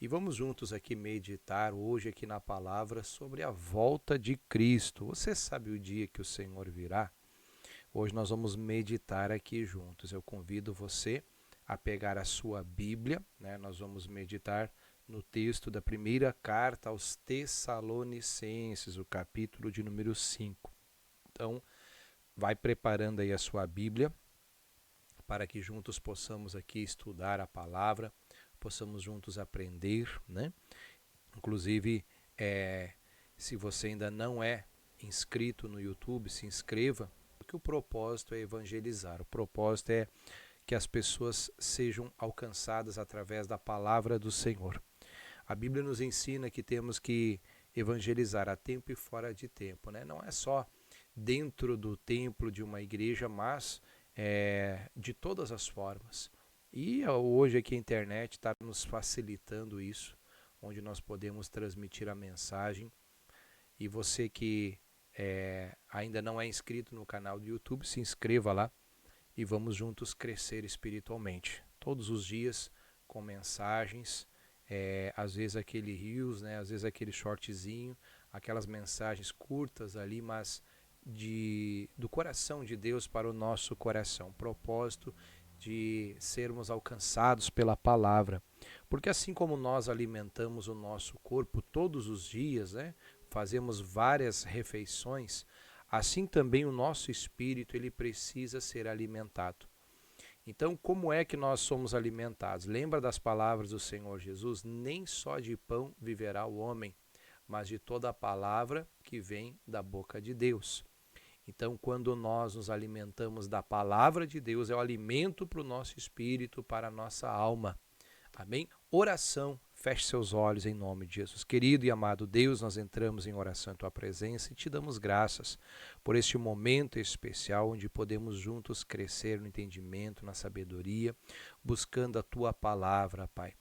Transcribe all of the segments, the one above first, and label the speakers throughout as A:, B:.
A: E vamos juntos aqui meditar hoje aqui na palavra sobre a volta de Cristo. Você sabe o dia que o Senhor virá? Hoje nós vamos meditar aqui juntos. Eu convido você a pegar a sua Bíblia, né? Nós vamos meditar no texto da primeira carta aos Tessalonicenses, o capítulo de número 5. Então, vai preparando aí a sua Bíblia para que juntos possamos aqui estudar a palavra, possamos juntos aprender, né? Inclusive, se você ainda não é inscrito no YouTube, se inscreva, porque o propósito é evangelizar. O propósito é que as pessoas sejam alcançadas através da palavra do Senhor. A Bíblia nos ensina que temos que evangelizar a tempo e fora de tempo, né? Não é só dentro do templo de uma igreja, mas de todas as formas. E hoje aqui a internet está nos facilitando isso, onde nós podemos transmitir a mensagem. E você que ainda não é inscrito no canal do YouTube, se inscreva lá e vamos juntos crescer espiritualmente. Todos os dias com mensagens, às vezes aquele reels, né, às vezes aquele shortzinho, aquelas mensagens curtas ali, mas do coração de Deus para o nosso coração. Propósito de sermos alcançados pela palavra. Porque assim como nós alimentamos o nosso corpo todos os dias, né, fazemos várias refeições, assim também o nosso espírito ele precisa ser alimentado. Então, como é que nós somos alimentados? Lembra das palavras do Senhor Jesus? Nem só de pão viverá o homem, mas de toda a palavra que vem da boca de Deus. Então, quando nós nos alimentamos da palavra de Deus, é o alimento para o nosso espírito, para a nossa alma. Amém? Oração, feche seus olhos em nome de Jesus. Querido e amado Deus, nós entramos em oração em Tua presença e te damos graças por este momento especial onde podemos juntos crescer no entendimento, na sabedoria, buscando a Tua palavra, Pai.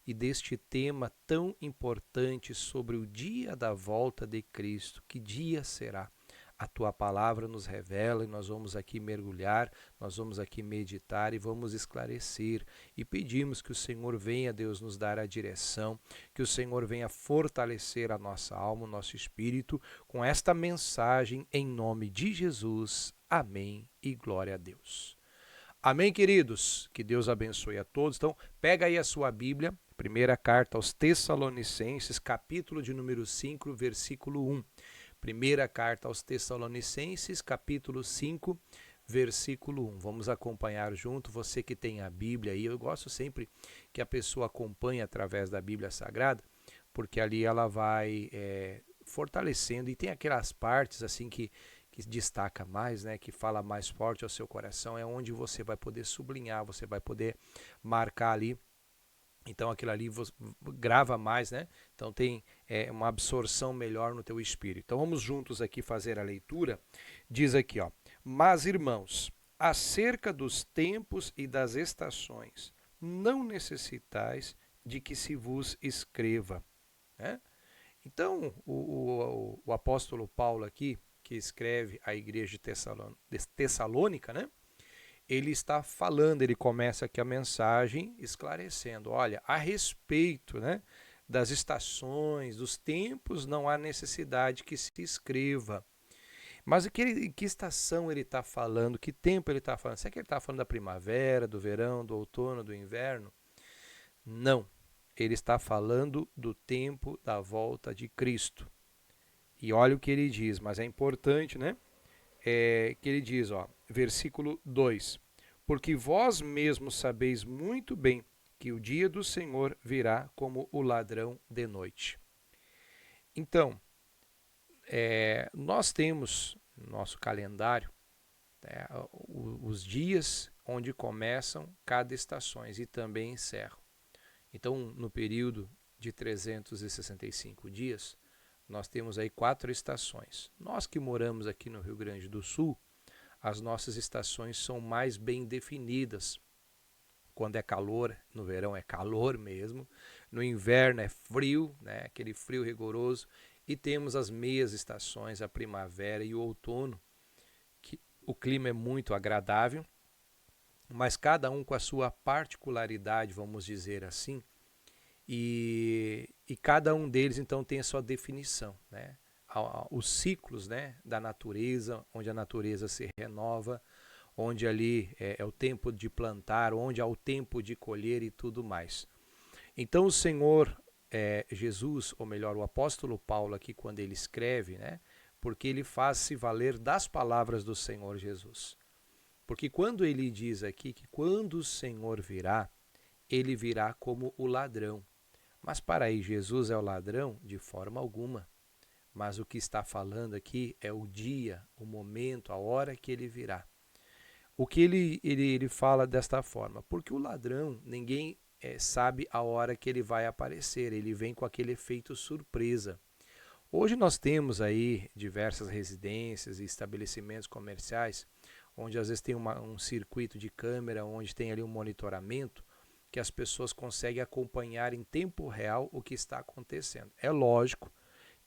A: E deste tema tão importante sobre o dia da volta de Cristo. Que dia será? A Tua palavra nos revela e nós vamos aqui mergulhar, nós vamos aqui meditar e vamos esclarecer. E pedimos que o Senhor venha, Deus, nos dar a direção, que o Senhor venha fortalecer a nossa alma, o nosso espírito, com esta mensagem em nome de Jesus. Amém e glória a Deus. Amém, queridos? Que Deus abençoe a todos. Então, pega aí a sua Bíblia, primeira carta aos Tessalonicenses, capítulo de número 5, versículo 1. Primeira carta aos Tessalonicenses, capítulo 5, versículo 1. Vamos acompanhar junto, você que tem a Bíblia aí. Eu gosto sempre que a pessoa acompanhe através da Bíblia Sagrada, porque ali ela vai fortalecendo e tem aquelas partes assim que destaca mais, né, que fala mais forte ao seu coração, é onde você vai poder sublinhar, você vai poder marcar ali. Então aquilo ali grava mais, né? Então tem uma absorção melhor no teu espírito. Então vamos juntos aqui fazer a leitura. Diz aqui, ó: Mas irmãos, acerca dos tempos e das estações, não necessitais de que se vos escreva, né? Então o apóstolo Paulo aqui, que escreve a igreja de Tessalônica, né? Ele está falando, ele começa aqui a mensagem esclarecendo, olha, a respeito, né, das estações, dos tempos, não há necessidade que se escreva. Mas que estação ele está falando, que tempo ele está falando? Será que ele está falando da primavera, do verão, do outono, do inverno? Não, ele está falando do tempo da volta de Cristo. E olha o que ele diz, mas é importante, né? Que ele diz, ó, versículo 2: Porque vós mesmos sabeis muito bem que o dia do Senhor virá como o ladrão de noite. Então, nós temos no nosso calendário, né, os dias onde começam cada estação e também encerram. Então, no período de 365 dias, nós temos aí 4 estações. Nós que moramos aqui no Rio Grande do Sul, as nossas estações são mais bem definidas. Quando é calor, no verão é calor mesmo, no inverno é frio, né? Aquele frio rigoroso, e temos as meias estações, a primavera e o outono, que o clima é muito agradável, mas cada um com a sua particularidade, vamos dizer assim, e E cada um deles, então, tem a sua definição, né? Os ciclos, né, da natureza, onde a natureza se renova, onde ali é o tempo de plantar, onde há o tempo de colher e tudo mais. Então o Senhor Jesus, ou melhor, o apóstolo Paulo aqui, quando ele escreve, né, porque ele faz se valer das palavras do Senhor Jesus. Porque quando ele diz aqui que quando o Senhor virá, ele virá como o ladrão. Mas para aí, Jesus é o ladrão? De forma alguma. Mas o que está falando aqui é o dia, o momento, a hora que ele virá. O que ele fala desta forma? Porque o ladrão, ninguém sabe a hora que ele vai aparecer, ele vem com aquele efeito surpresa. Hoje nós temos aí diversas residências e estabelecimentos comerciais, onde às vezes tem um circuito de câmera, onde tem ali um monitoramento, que as pessoas conseguem acompanhar em tempo real o que está acontecendo. É lógico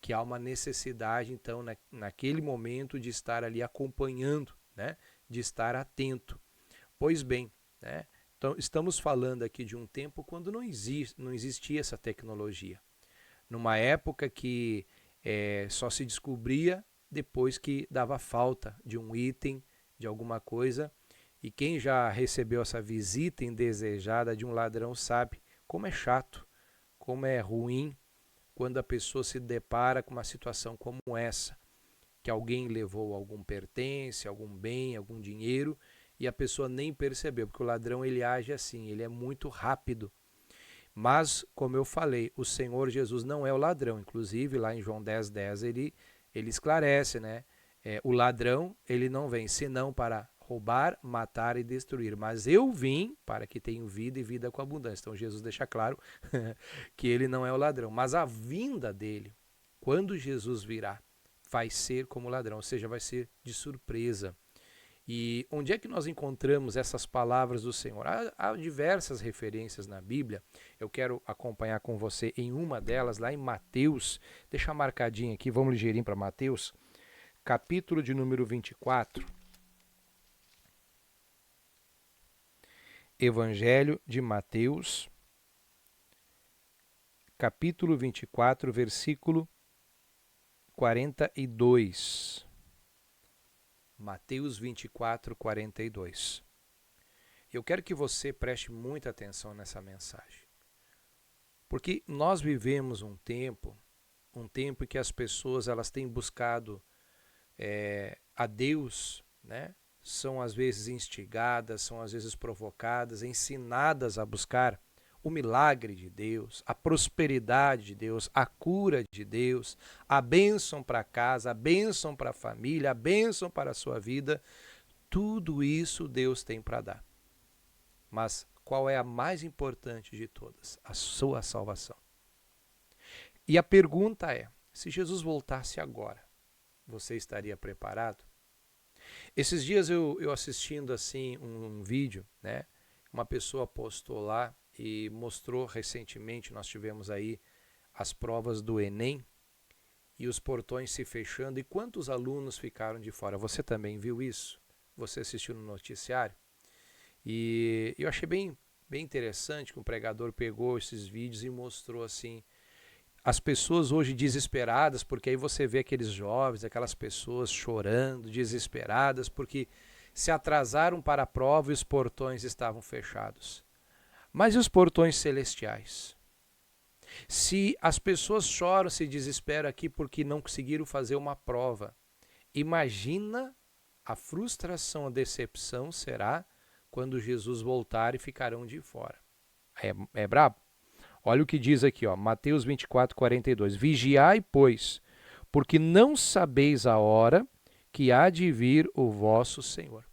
A: que há uma necessidade, então, naquele momento, de estar ali acompanhando, né? De estar atento. Pois bem, né? Então, estamos falando aqui de um tempo quando não existia essa tecnologia. Numa época que só se descobria depois que dava falta de um item, de alguma coisa. E quem já recebeu essa visita indesejada de um ladrão sabe como é chato, como é ruim quando a pessoa se depara com uma situação como essa, que alguém levou algum pertence, algum bem, algum dinheiro, e a pessoa nem percebeu, porque o ladrão ele age assim, ele é muito rápido. Mas, como eu falei, o Senhor Jesus não é o ladrão. Inclusive, lá em João 10:10, ele esclarece, né? O ladrão, ele não vem senão para roubar, matar e destruir. Mas eu vim para que tenham vida e vida com abundância. Então, Jesus deixa claro que ele não é o ladrão. Mas a vinda dele, quando Jesus virá, vai ser como ladrão, ou seja, vai ser de surpresa. E onde é que nós encontramos essas palavras do Senhor? Há diversas referências na Bíblia. Eu quero acompanhar com você em uma delas, lá em Mateus. Deixa marcadinho aqui, vamos ligeirinho para Mateus. Capítulo de número 24. Evangelho de Mateus, capítulo 24, versículo 42. Mateus 24, 42. Eu quero que você preste muita atenção nessa mensagem. Porque nós vivemos um tempo em que as pessoas elas têm buscado a Deus, né? São às vezes instigadas, são às vezes provocadas, ensinadas a buscar o milagre de Deus, a prosperidade de Deus, a cura de Deus, a bênção para casa, a bênção para a família, a bênção para a sua vida. Tudo isso Deus tem para dar. Mas qual é a mais importante de todas? A sua salvação. E a pergunta é, se Jesus voltasse agora, você estaria preparado? Esses dias eu assistindo assim um vídeo, né? Uma pessoa postou lá e mostrou recentemente, nós tivemos aí as provas do Enem e os portões se fechando e quantos alunos ficaram de fora. Você também viu isso? Você assistiu no noticiário? E eu achei bem interessante que um pregador pegou esses vídeos e mostrou assim as pessoas hoje desesperadas, porque aí você vê aqueles jovens, aquelas pessoas chorando, desesperadas, porque se atrasaram para a prova e os portões estavam fechados. Mas e os portões celestiais? Se as pessoas choram, se desesperam aqui porque não conseguiram fazer uma prova, imagina a frustração, a decepção será quando Jesus voltar e ficarão de fora. É brabo? Olha o que diz aqui, ó, Mateus 24, 42. Vigiai, pois, porque não sabeis a hora que há de vir o vosso Senhor.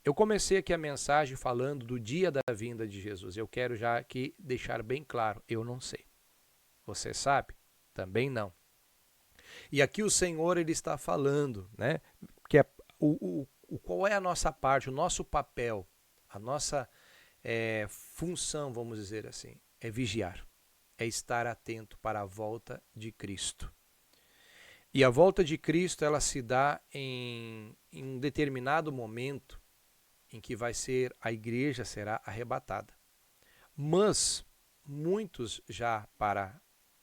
A: Eu comecei aqui a mensagem falando do dia da vinda de Jesus. Eu quero já aqui deixar bem claro, eu não sei. Você sabe? Também não. E aqui o Senhor ele está falando, né? Que é qual é a nossa parte, o nosso papel, a nossa função, vamos dizer assim, é vigiar. É estar atento para a volta de Cristo. E a volta de Cristo ela se dá em um determinado momento em que a igreja será arrebatada. Mas muitos já para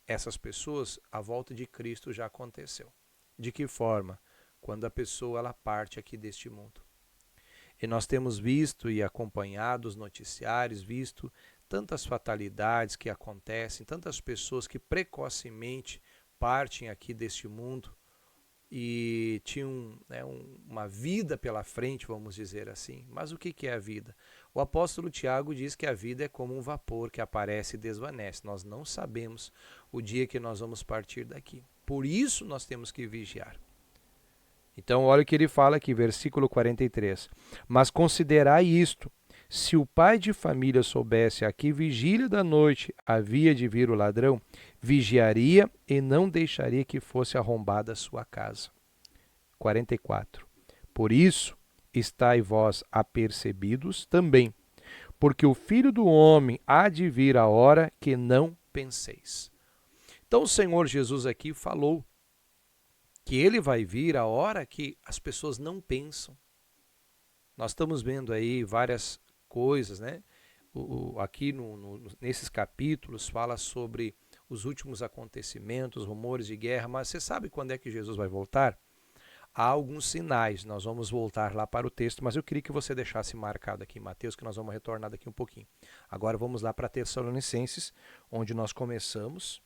A: essas pessoas, a volta de Cristo já aconteceu. De que forma? Quando a pessoa ela parte aqui deste mundo. E nós temos visto e acompanhado os noticiários, visto tantas fatalidades que acontecem, tantas pessoas que precocemente partem aqui deste mundo e tinham, né, uma vida pela frente, vamos dizer assim. Mas o que é a vida? O apóstolo Tiago diz que a vida é como um vapor que aparece e desvanece. Nós não sabemos o dia que nós vamos partir daqui. Por isso nós temos que vigiar. Então, olha o que ele fala aqui, versículo 43. Mas considerai isto: se o pai de família soubesse a que vigília da noite havia de vir o ladrão, vigiaria e não deixaria que fosse arrombada a sua casa. 44. Por isso, estai vós apercebidos também, porque o Filho do Homem há de vir a hora que não penseis. Então, o Senhor Jesus aqui falou que ele vai vir a hora que as pessoas não pensam. Nós estamos vendo aí várias coisas, né? Aqui nesses capítulos fala sobre os últimos acontecimentos, rumores de guerra, mas você sabe quando é que Jesus vai voltar? Há alguns sinais, nós vamos voltar lá para o texto, mas eu queria que você deixasse marcado aqui em Mateus, que nós vamos retornar daqui um pouquinho. Agora vamos lá para Tessalonicenses, onde nós começamos.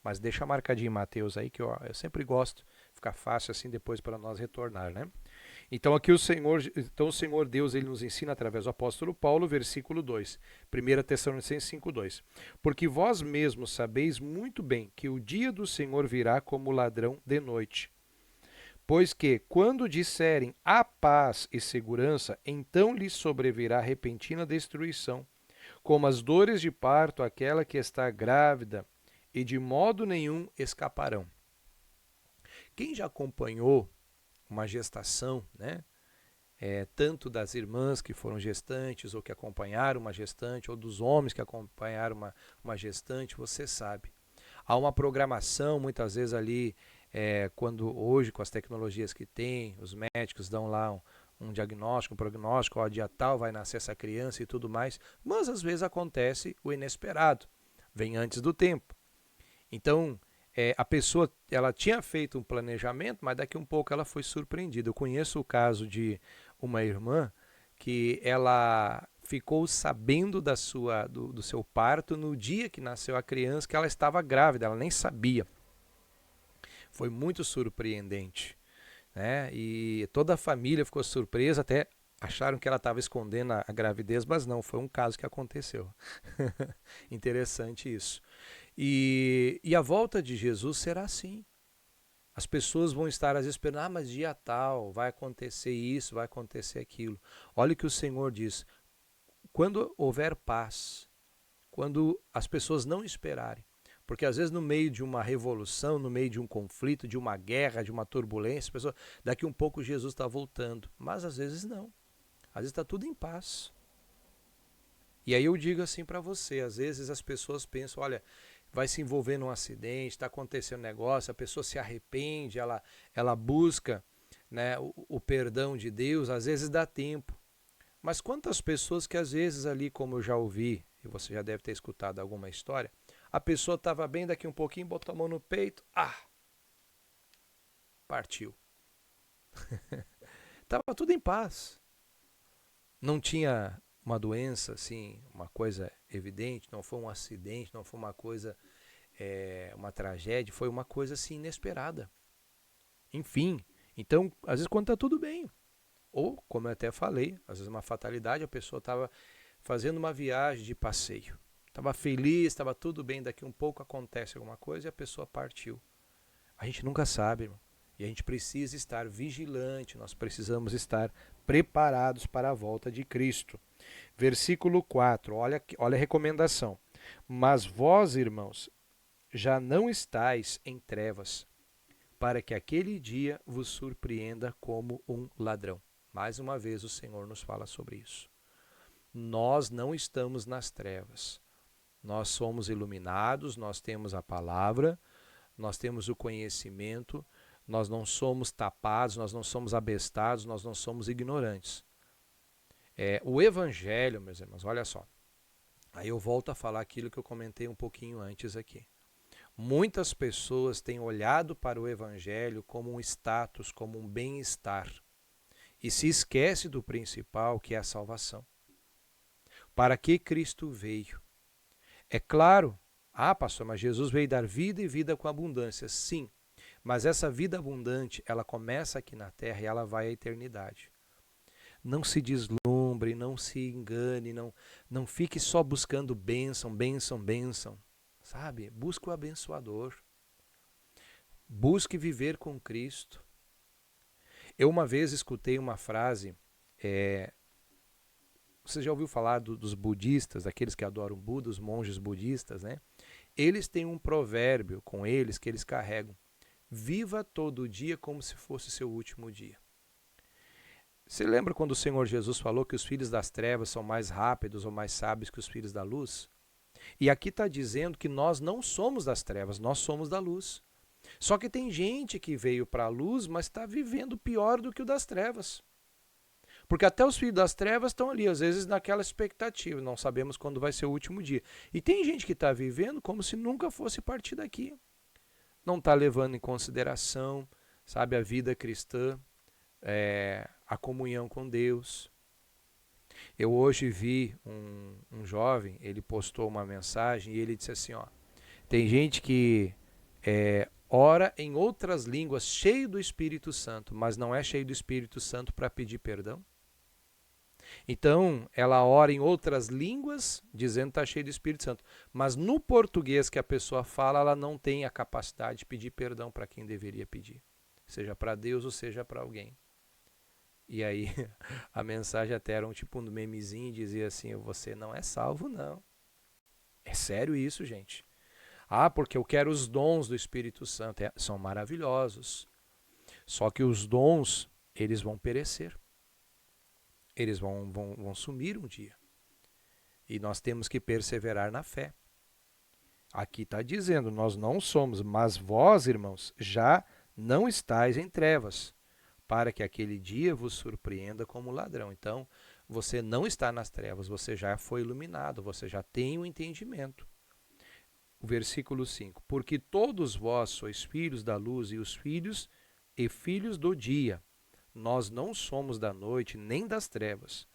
A: Mas deixa marcadinho em Mateus aí, que eu sempre gosto, fica fácil assim depois para nós retornar, né? Então aqui o Senhor Deus, ele nos ensina através do apóstolo Paulo, versículo 2, 1 Tessalonicenses 5:2. Porque vós mesmos sabeis muito bem que o dia do Senhor virá como ladrão de noite. Pois que, quando disserem a paz e segurança, então lhes sobrevirá repentina destruição, como as dores de parto àquela que está grávida, e de modo nenhum escaparão. Quem já acompanhou uma gestação, né? Tanto das irmãs que foram gestantes ou que acompanharam uma gestante, ou dos homens que acompanharam uma gestante, você sabe. Há uma programação, muitas vezes ali, quando hoje com as tecnologias que tem, os médicos dão lá um diagnóstico, um prognóstico, ó, dia tal vai nascer essa criança e tudo mais, mas às vezes acontece o inesperado, vem antes do tempo. Então, a pessoa ela tinha feito um planejamento, mas daqui um pouco ela foi surpreendida. Eu conheço o caso de uma irmã que ela ficou sabendo do seu parto no dia que nasceu a criança, que ela estava grávida, ela nem sabia. Foi muito surpreendente, né? E toda a família ficou surpresa, até acharam que ela estava escondendo a gravidez, mas não, foi um caso que aconteceu. Interessante isso. E a volta de Jesus será assim. As pessoas vão estar às vezes esperando, mas dia tal, vai acontecer isso, vai acontecer aquilo. Olha o que o Senhor diz, quando houver paz, quando as pessoas não esperarem, porque às vezes no meio de uma revolução, no meio de um conflito, de uma guerra, de uma turbulência, a pessoa, daqui um pouco Jesus está voltando, mas às vezes não, às vezes está tudo em paz. E aí eu digo assim para você, às vezes as pessoas pensam, olha, vai se envolver num acidente, está acontecendo um negócio, a pessoa se arrepende, ela busca, né, o perdão de Deus, às vezes dá tempo. Mas quantas pessoas que às vezes ali, como eu já ouvi, e você já deve ter escutado alguma história, a pessoa estava bem, daqui um pouquinho, botou a mão no peito, partiu. Estava tudo em paz. Não tinha uma doença, assim, uma coisa evidente, não foi um acidente, não foi uma coisa, uma tragédia, foi uma coisa assim inesperada. Enfim, então, às vezes quando está tudo bem, ou, como eu até falei, às vezes uma fatalidade, a pessoa estava fazendo uma viagem de passeio, estava feliz, estava tudo bem, daqui um pouco acontece alguma coisa e a pessoa partiu. A gente nunca sabe, irmão. E a gente precisa estar vigilante, nós precisamos estar preparados para a volta de Cristo. Versículo 4, olha a recomendação. Mas vós, irmãos, já não estáis em trevas, para que aquele dia vos surpreenda como um ladrão. Mais uma vez o Senhor nos fala sobre isso. Nós não estamos nas trevas. Nós somos iluminados, nós temos a palavra, nós temos o conhecimento, nós não somos tapados, nós não somos abestados, nós não somos ignorantes. O Evangelho, meus irmãos, olha só. Aí eu volto a falar aquilo que eu comentei um pouquinho antes aqui. Muitas pessoas têm olhado para o Evangelho como um status, como um bem-estar, e se esquece do principal, que é a salvação. Para que Cristo veio? É claro, pastor, mas Jesus veio dar vida e vida com abundância. Sim, mas essa vida abundante, ela começa aqui na terra e ela vai à eternidade. Não se deslumbre, não se engane, não fique só buscando bênção, bênção, bênção. Sabe? Busque o abençoador. Busque viver com Cristo. Eu uma vez escutei uma frase, você já ouviu falar dos budistas, daqueles que adoram Buda, os monges budistas, né? Eles têm um provérbio com eles que eles carregam. Viva todo dia como se fosse seu último dia. Você lembra quando o Senhor Jesus falou que os filhos das trevas são mais rápidos ou mais sábios que os filhos da luz? E aqui está dizendo que nós não somos das trevas, nós somos da luz. Só que tem gente que veio para a luz, mas está vivendo pior do que o das trevas. Porque até os filhos das trevas estão ali, às vezes naquela expectativa, não sabemos quando vai ser o último dia. E tem gente que está vivendo como se nunca fosse partir daqui. Não está levando em consideração, sabe, a vida cristã, a comunhão com Deus. Eu hoje vi um jovem, ele postou uma mensagem e ele disse assim, tem gente que ora em outras línguas cheio do Espírito Santo, mas não é cheio do Espírito Santo para pedir perdão. Então, ela ora em outras línguas, dizendo que está cheio do Espírito Santo. Mas no português que a pessoa fala, ela não tem a capacidade de pedir perdão para quem deveria pedir. Seja para Deus ou seja para alguém. E aí, a mensagem até era um tipo um memezinho, dizia assim, você não é salvo, não. É sério isso, gente. Porque eu quero os dons do Espírito Santo. São maravilhosos. Só que os dons, eles vão perecer. Eles vão sumir um dia. E nós temos que perseverar na fé. Aqui está dizendo, nós não somos, mas vós, irmãos, já não estáis em trevas, para que aquele dia vos surpreenda como ladrão. Então, você não está nas trevas, você já foi iluminado, você já tem o entendimento. O versículo 5. Porque todos vós sois filhos da luz e os filhos e filhos do dia. Nós não somos da noite nem das trevas.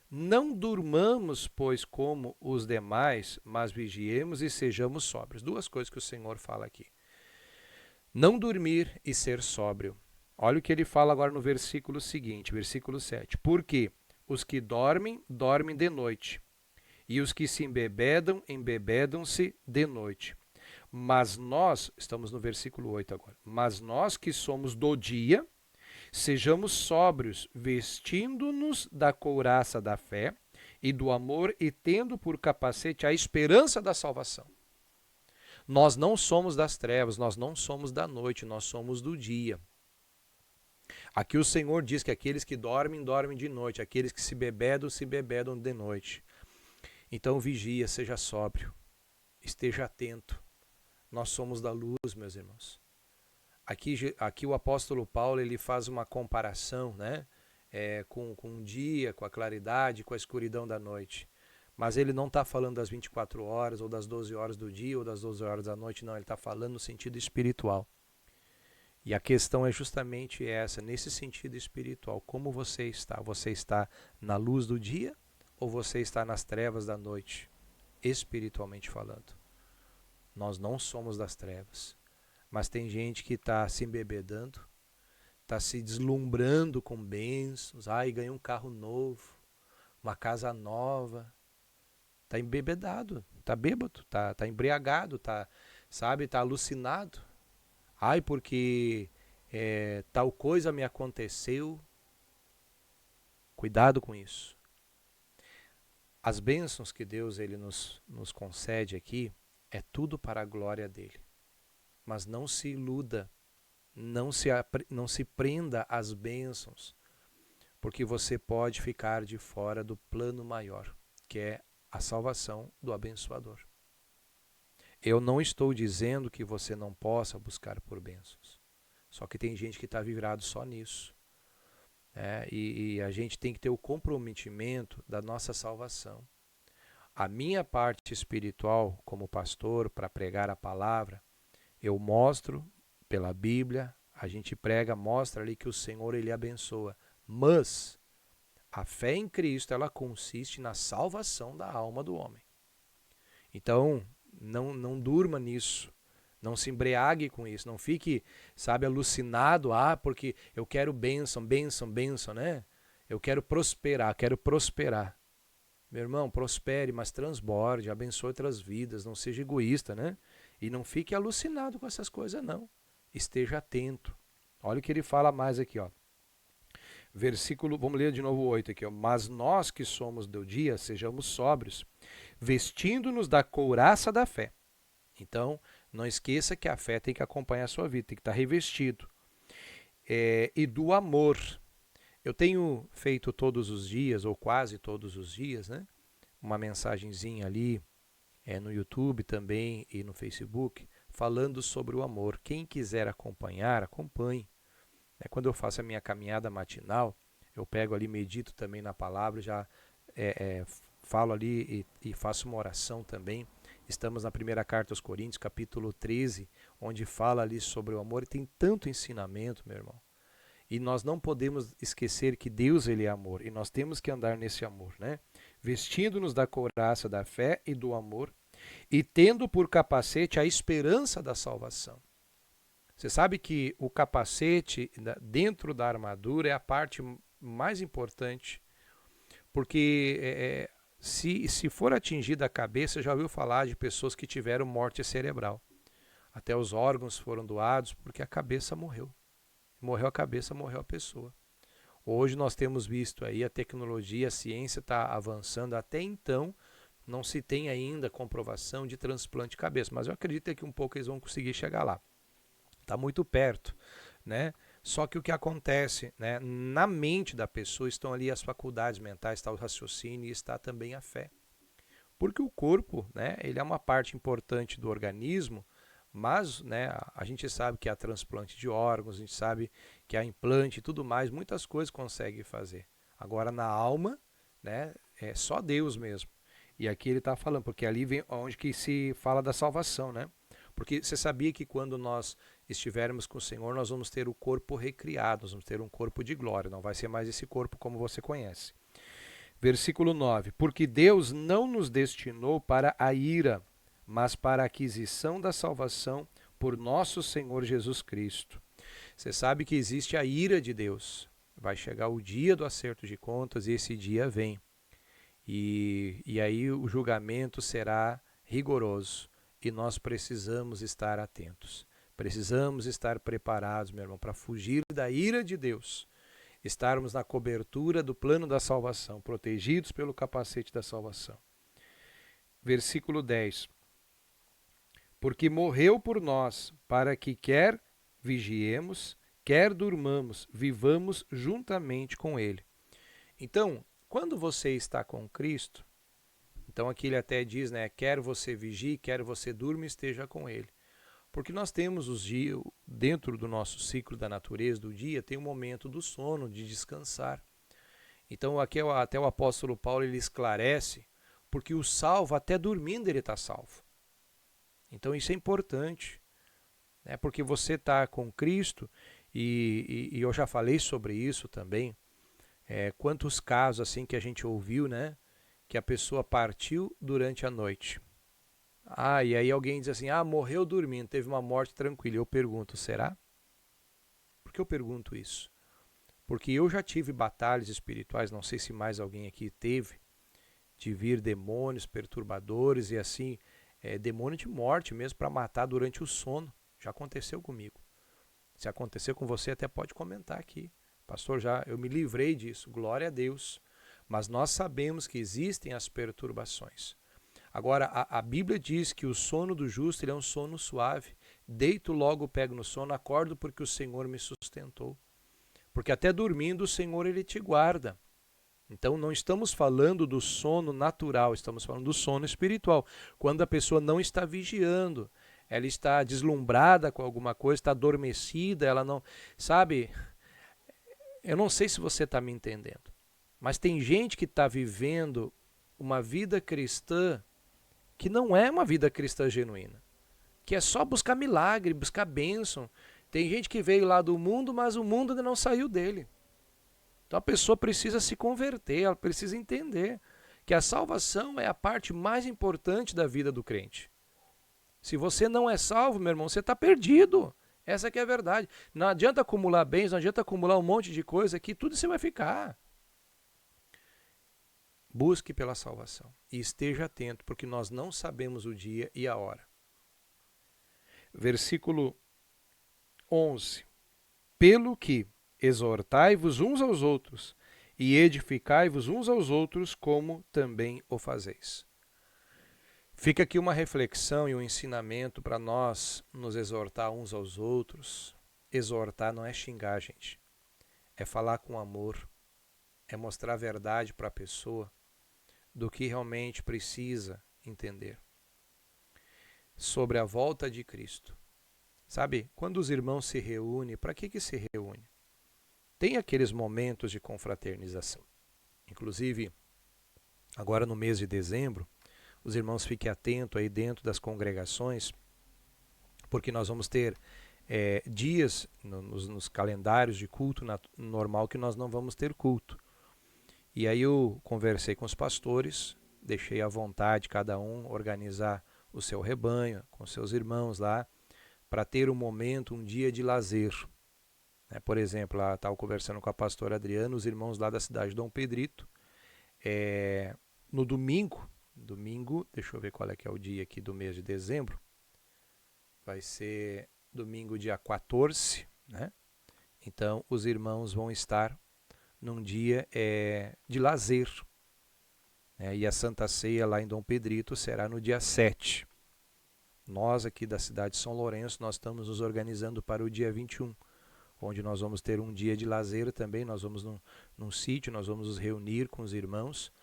A: Não durmamos, pois, como os demais, mas vigiemos e sejamos sóbrios. Duas coisas que o Senhor fala aqui. Não dormir e ser sóbrio. Olha o que ele fala agora no versículo seguinte, versículo 7. Porque os que dormem, dormem de noite, e os que se embebedam, embebedam-se de noite. Mas nós, estamos no versículo 8 agora, mas nós que somos do dia, sejamos sóbrios, vestindo-nos da couraça da fé e do amor e tendo por capacete a esperança da salvação. Nós não somos das trevas, nós não somos da noite, nós somos do dia. Aqui o Senhor diz que aqueles que dormem, dormem de noite, aqueles que se bebedam de noite. Então vigia, seja sóbrio, esteja atento. Nós somos da luz, meus irmãos. Aqui o apóstolo Paulo ele faz uma comparação, né? Com o dia, com a claridade, com a escuridão da noite. Mas ele não está falando das 24 horas, ou das 12 horas do dia, ou das 12 horas da noite, não. Ele está falando no sentido espiritual. E a questão é justamente essa, nesse sentido espiritual. Como você está? Você está na luz do dia ou você está nas trevas da noite? Espiritualmente falando. Nós não somos das trevas. Mas tem gente que está se embebedando, está se deslumbrando com bênçãos. Ganhou um carro novo, uma casa nova. Está embebedado, está bêbado, está embriagado, está alucinado. Porque tal coisa me aconteceu. Cuidado com isso. As bênçãos que Deus ele nos concede aqui é tudo para a glória dele. Mas não se iluda, não se prenda às bênçãos, porque você pode ficar de fora do plano maior, que é a salvação do abençoador. Eu não estou dizendo que você não possa buscar por bênçãos, só que tem gente que está virado só nisso. E a gente tem que ter o comprometimento da nossa salvação. A minha parte espiritual como pastor para pregar a palavra, Eu mostro pela Bíblia, a gente prega, mostra ali que o Senhor ele abençoa. Mas a fé em Cristo, ela consiste na salvação da alma do homem. Então, não durma nisso. Não se embriague com isso. Não fique, sabe, alucinado. Porque eu quero bênção, bênção, bênção, né? Eu quero prosperar, quero prosperar. Meu irmão, prospere, mas transborde, abençoe outras vidas. Não seja egoísta, né? E não fique alucinado com essas coisas, não. Esteja atento. Olha o que ele fala mais aqui, ó. Versículo, vamos ler de novo 8 aqui, ó. Mas nós que somos do dia, sejamos sóbrios, vestindo-nos da couraça da fé. Então, não esqueça que a fé tem que acompanhar a sua vida, tem que estar revestido. E do amor. Eu tenho feito todos os dias, ou quase todos os dias, né? Uma mensagenzinha ali, no YouTube também e no Facebook, falando sobre o amor. Quem quiser acompanhar, acompanhe. Quando eu faço a minha caminhada matinal, eu pego ali, medito também na palavra, já falo ali e faço uma oração também. Estamos na primeira carta aos Coríntios, capítulo 13, onde fala ali sobre o amor, e tem tanto ensinamento, meu irmão. E nós não podemos esquecer que Deus ele é amor, e nós temos que andar nesse amor, né? Vestindo-nos da couraça da fé e do amor, e tendo por capacete a esperança da salvação. Você sabe que o capacete dentro da armadura é a parte mais importante, porque se for atingida a cabeça, já ouviu falar de pessoas que tiveram morte cerebral. Até os órgãos foram doados porque a cabeça morreu. Morreu a cabeça, morreu a pessoa. Hoje nós temos visto aí a tecnologia, a ciência está avançando. Até então não se tem ainda comprovação de transplante de cabeça, mas eu acredito que daqui um pouco eles vão conseguir chegar lá. Está muito perto, né? Só que o que acontece, né? Na mente da pessoa estão ali as faculdades mentais, está o raciocínio e está também a fé. Porque o corpo, né? Ele é uma parte importante do organismo, mas, né? A gente sabe que há transplante de órgãos, a gente sabe que há implante e tudo mais, muitas coisas consegue fazer. Agora na alma, né? É só Deus mesmo. E aqui ele está falando, porque ali vem onde que se fala da salvação, né? Porque você sabia que quando nós estivermos com o Senhor, nós vamos ter o corpo recriado, nós vamos ter um corpo de glória, não vai ser mais esse corpo como você conhece. Versículo 9: Porque Deus não nos destinou para a ira, mas para a aquisição da salvação por nosso Senhor Jesus Cristo. Você sabe que existe a ira de Deus. Vai chegar o dia do acerto de contas e esse dia vem. E aí o julgamento será rigoroso. E nós precisamos estar atentos. Precisamos estar preparados, meu irmão, para fugir da ira de Deus. Estarmos na cobertura do plano da salvação, protegidos pelo capacete da salvação. Versículo 10. Porque morreu por nós, para que quer vigiemos, quer durmamos, vivamos juntamente com Ele. Então, quando você está com Cristo, então aqui ele até diz, né, quer você vigie, quer você durma, esteja com Ele. Porque nós temos os dias, dentro do nosso ciclo da natureza do dia, tem um momento do sono, de descansar. Então aqui até o apóstolo Paulo ele esclarece, porque o salvo, até dormindo ele está salvo. Então isso é importante, né? Porque você está com Cristo, e eu já falei sobre isso também, quantos casos assim que a gente ouviu, né? Que a pessoa partiu durante a noite. E aí alguém diz assim, morreu dormindo, teve uma morte tranquila. Eu pergunto, será? Por que eu pergunto isso? Porque eu já tive batalhas espirituais, não sei se mais alguém aqui teve, de vir demônios, perturbadores e assim, demônio de morte mesmo para matar durante o sono. Já aconteceu comigo. Se aconteceu com você, até pode comentar aqui. Pastor, eu me livrei disso, glória a Deus. Mas nós sabemos que existem as perturbações. Agora, a Bíblia diz que o sono do justo ele é um sono suave. Deito logo, pego no sono, acordo porque o Senhor me sustentou. Porque até dormindo o Senhor ele te guarda. Então não estamos falando do sono natural, estamos falando do sono espiritual. Quando a pessoa não está vigiando, ela está deslumbrada com alguma coisa, está adormecida, ela não... Sabe, eu não sei se você está me entendendo, mas tem gente que está vivendo uma vida cristã que não é uma vida cristã genuína. que é só buscar milagre, buscar bênção. Tem gente que veio lá do mundo, mas o mundo ainda não saiu dele. Então a pessoa precisa se converter, ela precisa entender que a salvação é a parte mais importante da vida do crente. Se você não é salvo, meu irmão, você está perdido. Essa que é a verdade. Não adianta acumular bens, não adianta acumular um monte de coisa que tudo você vai ficar. Busque pela salvação e esteja atento, porque nós não sabemos o dia e a hora. Versículo 11. Pelo que exortai-vos uns aos outros e edificai-vos uns aos outros, como também o fazeis. Fica aqui uma reflexão e um ensinamento para nós nos exortar uns aos outros. Exortar não é xingar, gente. É falar com amor. É mostrar a verdade para a pessoa do que realmente precisa entender sobre a volta de Cristo. Sabe, quando os irmãos se reúnem, para que se reúnem? Tem aqueles momentos de confraternização. Inclusive, agora no mês de dezembro, os irmãos fiquem atentos aí dentro das congregações, porque nós vamos ter dias nos calendários de culto normal que nós não vamos ter culto. E aí eu conversei com os pastores, deixei à vontade cada um organizar o seu rebanho com seus irmãos lá, para ter um momento, um dia de lazer. Por exemplo, lá estava conversando com a pastora Adriana, os irmãos lá da cidade de Dom Pedrito, no domingo, deixa eu ver qual é que é o dia aqui do mês de dezembro, vai ser domingo dia 14, né? Então os irmãos vão estar num dia de lazer, né? E a Santa Ceia lá em Dom Pedrito será no dia 7. Nós aqui da cidade de São Lourenço, nós estamos nos organizando para o dia 21, onde nós vamos ter um dia de lazer também, nós vamos num sítio, nós vamos nos reunir com os irmãos,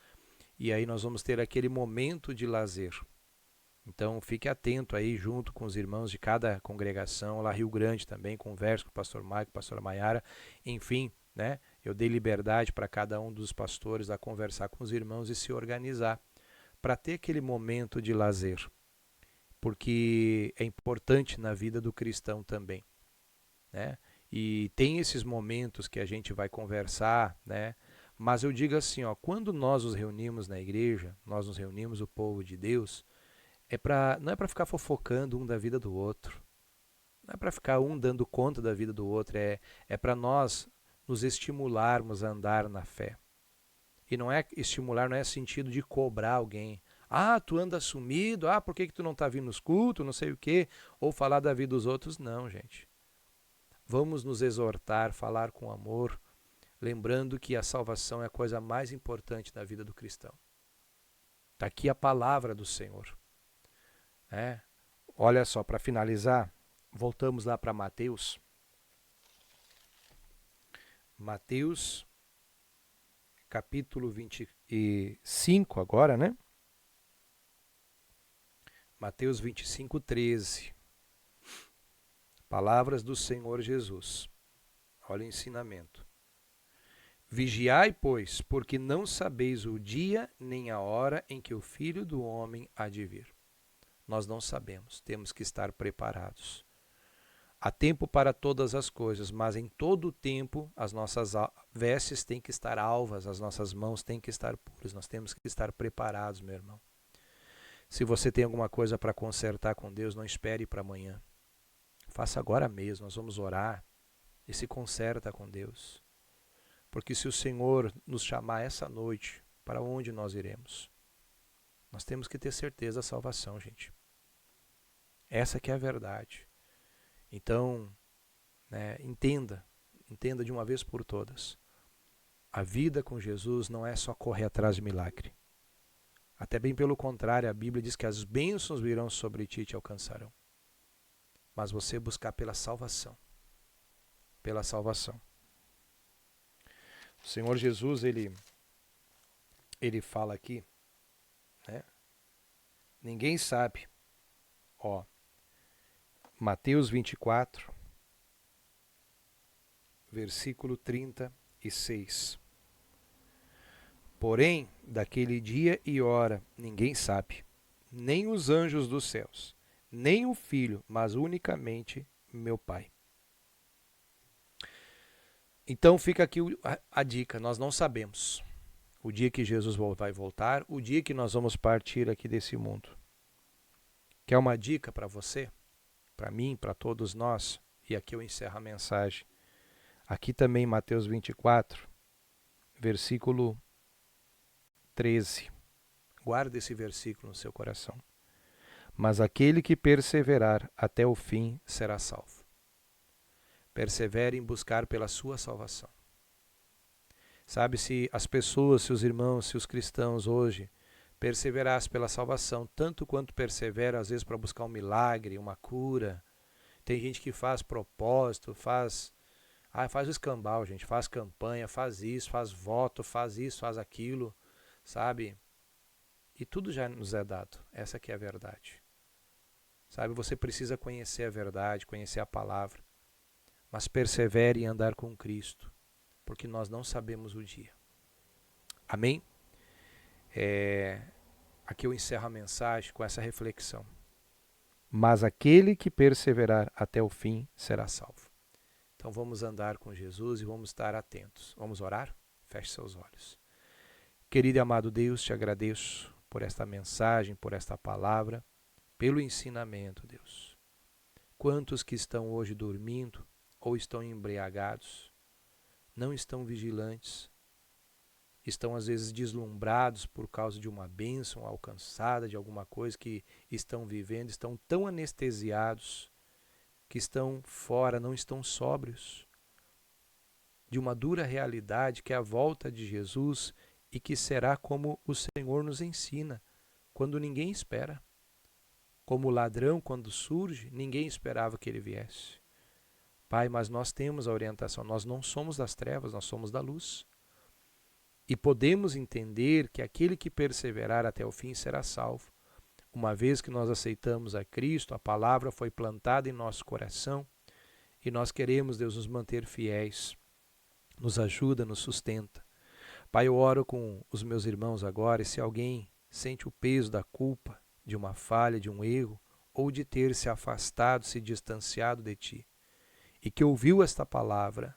A: e aí nós vamos ter aquele momento de lazer. Então fique atento aí junto com os irmãos de cada congregação, lá Rio Grande também, converso com o pastor Maico, pastora Maiara, enfim, né? Eu dei liberdade para cada um dos pastores a conversar com os irmãos e se organizar para ter aquele momento de lazer, porque é importante na vida do cristão também, né? E tem esses momentos que a gente vai conversar, né? Mas eu digo assim, ó, quando nós nos reunimos na igreja, nós nos reunimos o povo de Deus, não é para ficar fofocando um da vida do outro, não é para ficar um dando conta da vida do outro, é para nós nos estimularmos a andar na fé. E não é estimular, não é sentido de cobrar alguém. Ah, tu anda sumido, por que tu não está vindo nos cultos, não sei o quê, ou falar da vida dos outros. Não, gente. Vamos nos exortar, falar com amor, lembrando que a salvação é a coisa mais importante da vida do cristão. Está aqui a palavra do Senhor. Olha só, para finalizar, voltamos lá para Mateus. Mateus, capítulo 25 agora, né? Mateus 25, 13. Palavras do Senhor Jesus. Olha o ensinamento. Vigiai, pois, porque não sabeis o dia nem a hora em que o Filho do Homem há de vir. Nós não sabemos, temos que estar preparados. Há tempo para todas as coisas, mas em todo o tempo as nossas vestes têm que estar alvas, as nossas mãos têm que estar puras, nós temos que estar preparados, meu irmão. Se você tem alguma coisa para consertar com Deus, não espere para amanhã. Faça agora mesmo, nós vamos orar e se conserta com Deus. Porque se o Senhor nos chamar essa noite, para onde nós iremos? Nós temos que ter certeza da salvação, gente. Essa que é a verdade. Então, entenda de uma vez por todas. A vida com Jesus não é só correr atrás de milagre. Até bem pelo contrário, a Bíblia diz que as bênçãos virão sobre ti e te alcançarão. Mas você buscar pela salvação. Pela salvação. O Senhor Jesus, ele fala aqui, né? Ninguém sabe. Mateus 24, versículo 36. Porém, daquele dia e hora ninguém sabe, nem os anjos dos céus, nem o Filho, mas unicamente meu Pai. Então fica aqui a dica, nós não sabemos o dia que Jesus vai voltar, o dia que nós vamos partir aqui desse mundo. Quer uma dica para você, para mim, para todos nós? E aqui eu encerro a mensagem. Aqui também Mateus 24, versículo 13. Guarda esse versículo no seu coração. Mas aquele que perseverar até o fim será salvo. Persevere em buscar pela sua salvação. Sabe, se as pessoas, se os irmãos, se os cristãos hoje perseverassem pela salvação, tanto quanto persevera às vezes para buscar um milagre, uma cura. Tem gente que faz propósito, faz o escambau, gente, faz campanha, faz isso, faz voto, faz isso, faz aquilo, sabe? E tudo já nos é dado, essa que é a verdade. Sabe, você precisa conhecer a verdade, conhecer a palavra, mas persevere em andar com Cristo, porque nós não sabemos o dia. Amém? Aqui eu encerro a mensagem com essa reflexão. Mas aquele que perseverar até o fim será salvo. Então vamos andar com Jesus e vamos estar atentos. Vamos orar? Feche seus olhos. Querido e amado Deus, te agradeço por esta mensagem, por esta palavra, pelo ensinamento, Deus. Quantos que estão hoje dormindo ou estão embriagados, não estão vigilantes, estão às vezes deslumbrados por causa de uma bênção alcançada, de alguma coisa que estão vivendo, estão tão anestesiados que estão fora, não estão sóbrios de uma dura realidade que é a volta de Jesus e que será como o Senhor nos ensina, quando ninguém espera. Como o ladrão, quando surge, ninguém esperava que ele viesse. Pai, mas nós temos a orientação, nós não somos das trevas, nós somos da luz. E podemos entender que aquele que perseverar até o fim será salvo. Uma vez que nós aceitamos a Cristo, a palavra foi plantada em nosso coração e nós queremos, Deus, nos manter fiéis. Nos ajuda, nos sustenta. Pai, eu oro com os meus irmãos agora, e se alguém sente o peso da culpa, de uma falha, de um erro, ou de ter se afastado, se distanciado de Ti, e que ouviu esta palavra,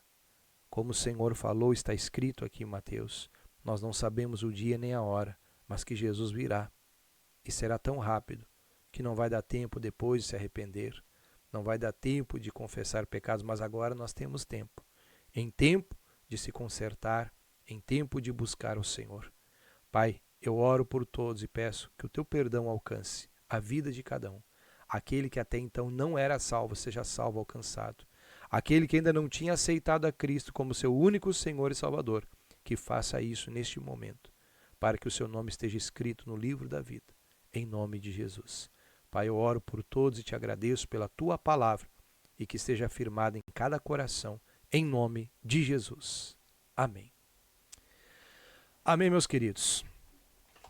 A: como o Senhor falou, está escrito aqui em Mateus, nós não sabemos o dia nem a hora, mas que Jesus virá, e será tão rápido, que não vai dar tempo depois de se arrepender, não vai dar tempo de confessar pecados, mas agora nós temos tempo. Em tempo de se consertar, em tempo de buscar o Senhor. Pai, eu oro por todos e peço que o teu perdão alcance a vida de cada um. Aquele que até então não era salvo, seja salvo, alcançado. Aquele que ainda não tinha aceitado a Cristo como seu único Senhor e Salvador, que faça isso neste momento, para que o seu nome esteja escrito no livro da vida, em nome de Jesus. Pai, eu oro por todos e te agradeço pela tua palavra e que esteja firmada em cada coração, em nome de Jesus. Amém. Amém, meus queridos.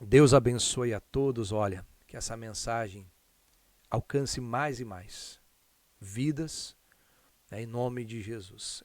A: Deus abençoe a todos. Olha, que essa mensagem alcance mais e mais vidas, né, em nome de Jesus.